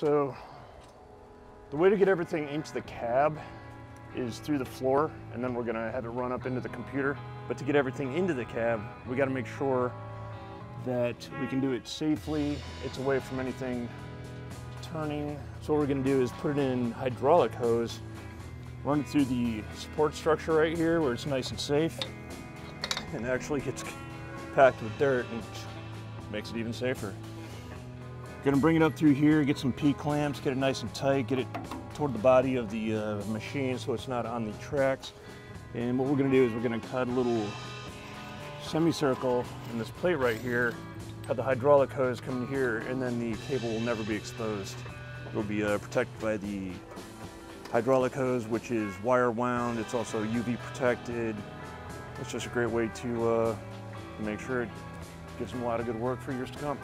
So the way to get everything into the cab is through the floor, and then we're gonna have it run up into the computer. But to get everything into the cab, we gotta make sure that we can do it safely. It's away from anything turning. So what we're gonna do is put it in hydraulic hose, run it through the support structure right here where it's nice and safe, and actually gets packed with dirt and makes it even safer. Gonna bring it up through here, get some P-clamps, get it nice and tight, get it toward the body of the machine so it's not on the tracks. And what we're gonna do is we're gonna cut a little semicircle in this plate right here, have the hydraulic hose come in here, and then the cable will never be exposed. It'll be protected by the hydraulic hose, which is wire wound. It's also UV protected. It's just a great way to make sure it gives them a lot of good work for years to come.